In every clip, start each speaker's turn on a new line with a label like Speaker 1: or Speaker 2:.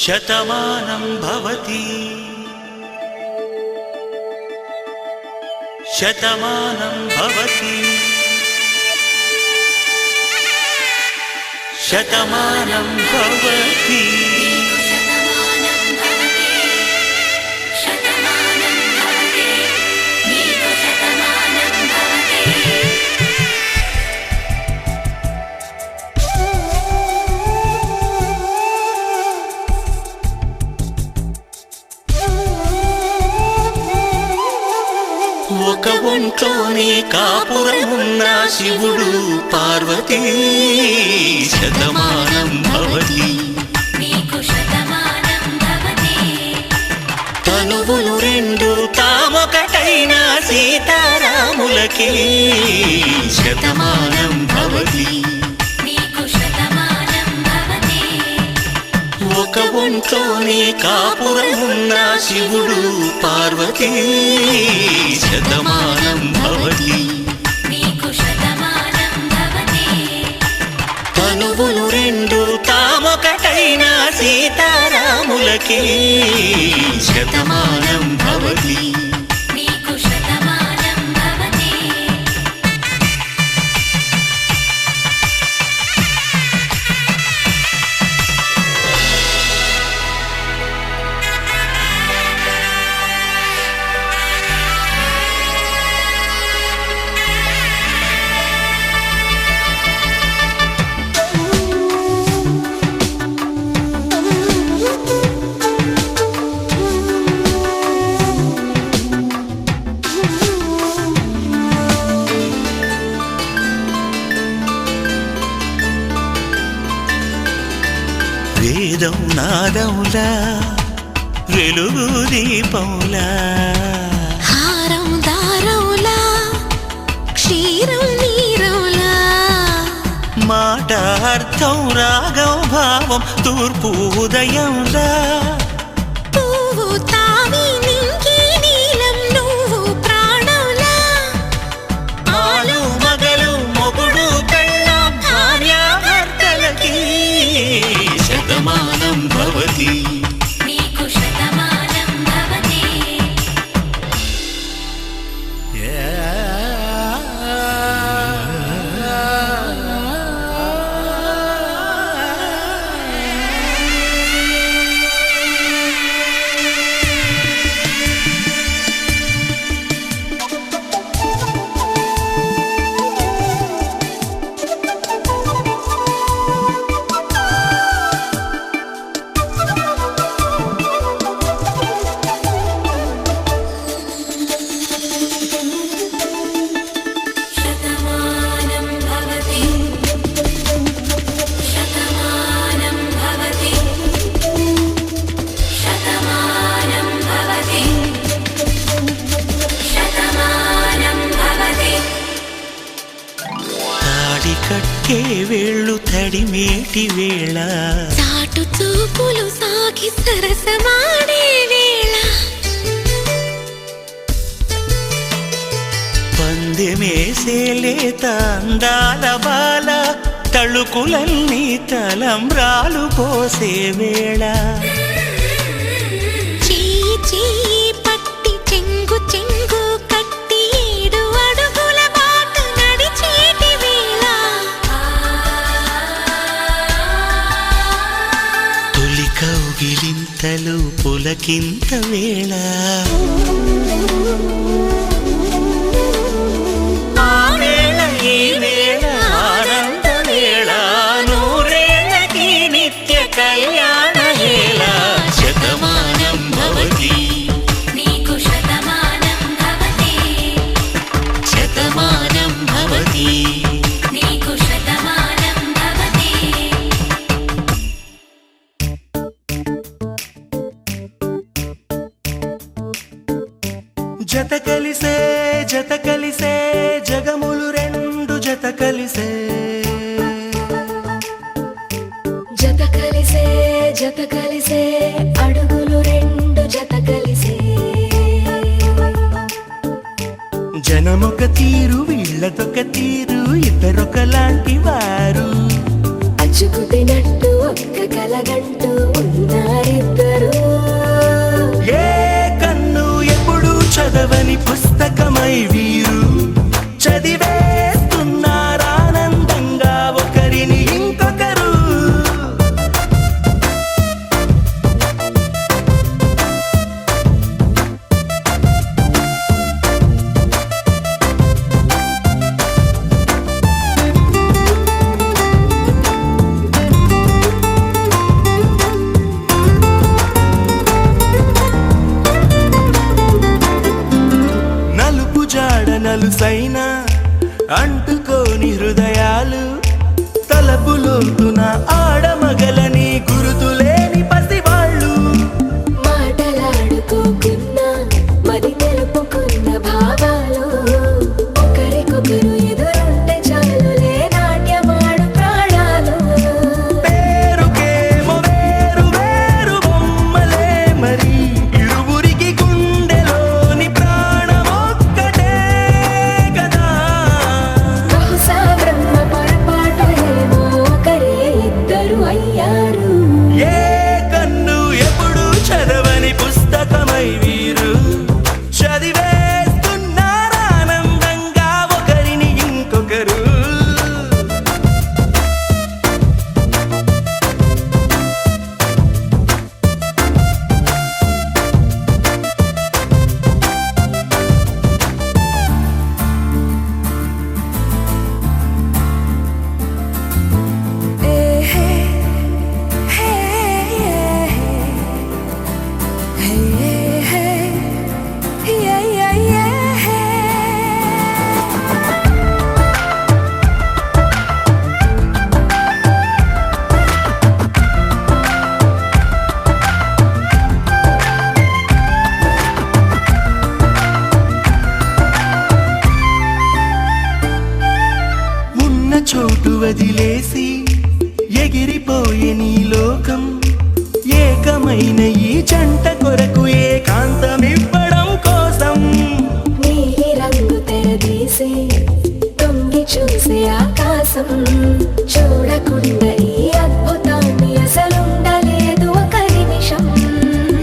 Speaker 1: శతమానం భవతి శతమానం భవతి శతమానం భవతి ఒక ఒంట్లోనే కాపురమున్న శివుడు పార్వతీ శతమానం భవతి తనువులు రెండు తామొకటైన సీతారాములకి శతమానం భవతి ఒక ఒంట్లోనే కాపురమున్న శివుడు పార్వతీ శతమానం భవతి తనువులు రెండు తామొకటైన సీతారాములకి శతమానం భవతి వేదం నాదములా వెలుగు దీపములా
Speaker 2: హారం దారములా క్షీరం నీరములా
Speaker 1: మాట అర్థం రాగం భావం తూర్పు ఉదయంలా
Speaker 2: పువ్వు తావి నింగి నీలం నువ్వు ప్రాణంలా
Speaker 1: ఆలు మగలు మొగుడు పెళ్ళాం భార్యాభర్తలకి శతమానం భవతి కట్టే వేళ్ళు తడిమేటి వేళ
Speaker 2: చాటు చూపులు సాగి సరసమాడే వేళ
Speaker 1: పందెమేసేలేత అందాల బాల తళుకులన్నీ తలంబ్రాలు పోసే వేళ
Speaker 2: చెయ్యి చెయ్యి పట్టి చెంగు చెంగు కట్టి 7 అడుగుల బాట నడిచేటి వేళ
Speaker 1: తొలి కౌగిలింతలు పులకింత వేళ ఆ వేళ ఈ వేళ ఆనంద వేళ నూరేళ్ళకి నిత్య కళ్యాణ వేళ శతమానం భవతి శతమానం భవతి జత కలిసే జగములు రెండు జత కలిసే
Speaker 2: అడుగులు రెండు జత కలిసే
Speaker 1: జనమొక తీరు వీళ్ళదొక తీరు ఇద్దరొకలాంటి వారు
Speaker 2: అచ్చుకుతినట్టు ఒక్క కలగంటూ ఉన్నారిద్దరు.
Speaker 1: ఏ కన్ను ఎప్పుడు చదవని పుస్తకమై వీరు చదివేస్తున్నారానందంగా ఒకరిని ఇంకొకరు. నలుసైన అంటుకోని హృదయాలు తలపులోతున ఆడమగలని గురుతులేని పసివాళ్ళు.
Speaker 2: మాటలాడుకోకున్న మరి తెలుపుకున్న భావాలు ఒకరికొకరు ఎదురుంటే చాలులే నాట్యమాడు ప్రాణాలు.
Speaker 1: పేరుకేమో వేరు వేరు బొమ్మలే మరి ఇరువురికి గుండెలోని ప్రాణమొక్కటే కదా.
Speaker 2: బహుశా బ్రహ్మ పొరపాటు ఏమో ఒకరే ఇద్దరు అయ్యారు.
Speaker 1: ఏ కన్ను ఎప్పుడు చదవని పుస్తకమై వీరు చదివేస్తున్నారానందంగా ఒకరిని ఇంకొకరు. ఉన్న చోటు వదిలేసి ఎగిరిపోయే నీ లోకం ఏకమైన ఈ జంట కొరకు ఏకాంతమివ్వడం కోసం.
Speaker 2: నీలి రంగు తెరదీసే తొంగి చూసే ఆకాశం చూడకుండా ఈ అద్భుతాన్ని అసలుండలేదు ఒక నిమిషం.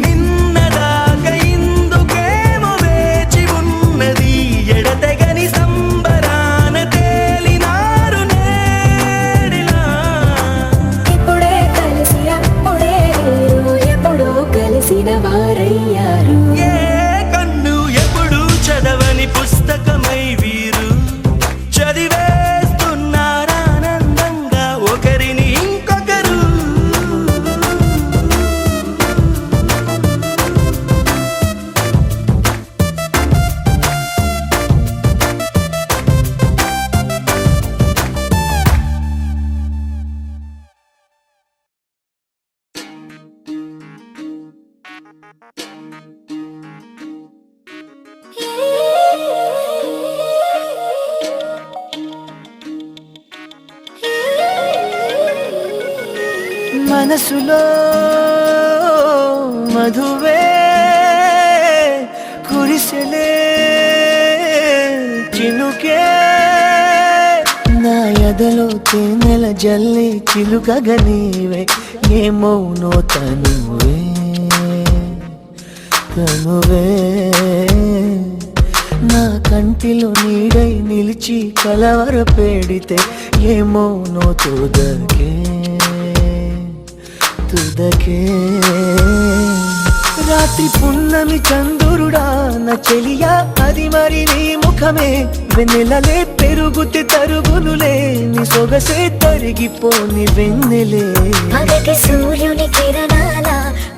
Speaker 1: నిన్నదాకా ఇందుకేమో వేచి ఉన్నది ఎడతెగని సంబరాన తేలినారు నేడిలా.
Speaker 2: ఇప్పుడే కలిసి అప్పుడే వీరు ఎప్పుడో కలిసిన వారయ్యారు.
Speaker 1: ఏ కన్ను ఎప్పుడు చదవని పుస్తకమై వీరు చదివేస్తున్నారానందంగా ఒకరిని ఇంకొకరు. మనసులో మధువే కురిసెలే చినుకే నా ఎదలో తేనెల జల్లి చిలుకగా నీవే ఏమౌనో తనువే తనువే నా కంటిలో నీడై నిలిచి కలవర పెడితే ఏమౌనో తుదకే తుదకే. రాత్రి పున్నమి చంద్రుడా నా చెలియా అది మరి నీ ముఖమే వెన్నెలలే పెరుగుతే తరుగులులే నీ సొగసే తరిగిపోని వెన్నెలే.
Speaker 2: పగటి సూర్యుని కిరణాల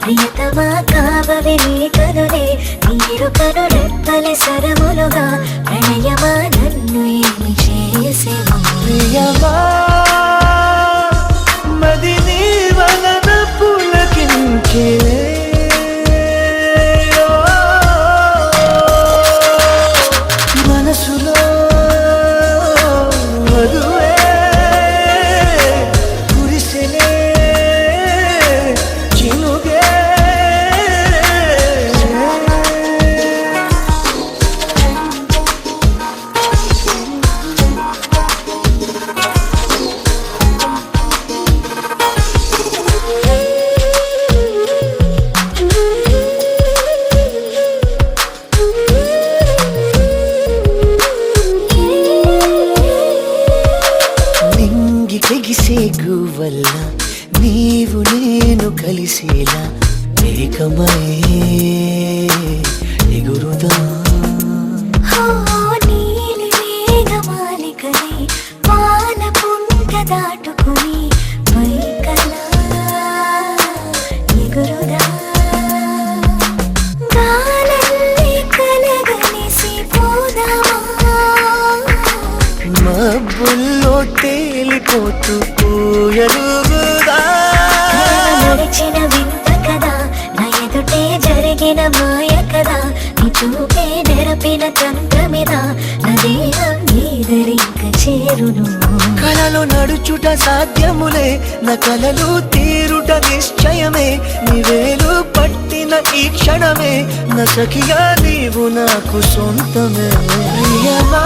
Speaker 2: ప్రియతమా కావవి నీ కనులే నీరు కను రెప్పలే సరములుగా ప్రణయమా నన్ను ఏమి చేసేవా.
Speaker 1: ప్రియమా మది నీ వలన పులకించే మనసులో మధువే కురిసెలే చినుకే. వల్ల నీవు నేను కలిసేలా ఏకమై ఎగురుదా
Speaker 2: హో నీలి మేఘమాలికలే పాల పుంట దాటుకుని పైకలా ఎగురుదా గాలల్లే కలగలిసి పోదామా
Speaker 1: మబ్బుల్లో తేలిపోతూ పూయలుగుదా
Speaker 2: నడిచిన వింత కదా నా ఎదుటే జరిగిన మాయ కదా నీ చూపే నెరపిన తంత్రమిదా నా దేహం నీదరింక చేరును
Speaker 1: కలలో నడుచుట సాధ్యములే నా కలలు తీరుట నిశ్చయమే నివేలు పట్టిన ఈ క్షణమే నా సఖిగా నీవు నాకు సొంతమే ప్రియమా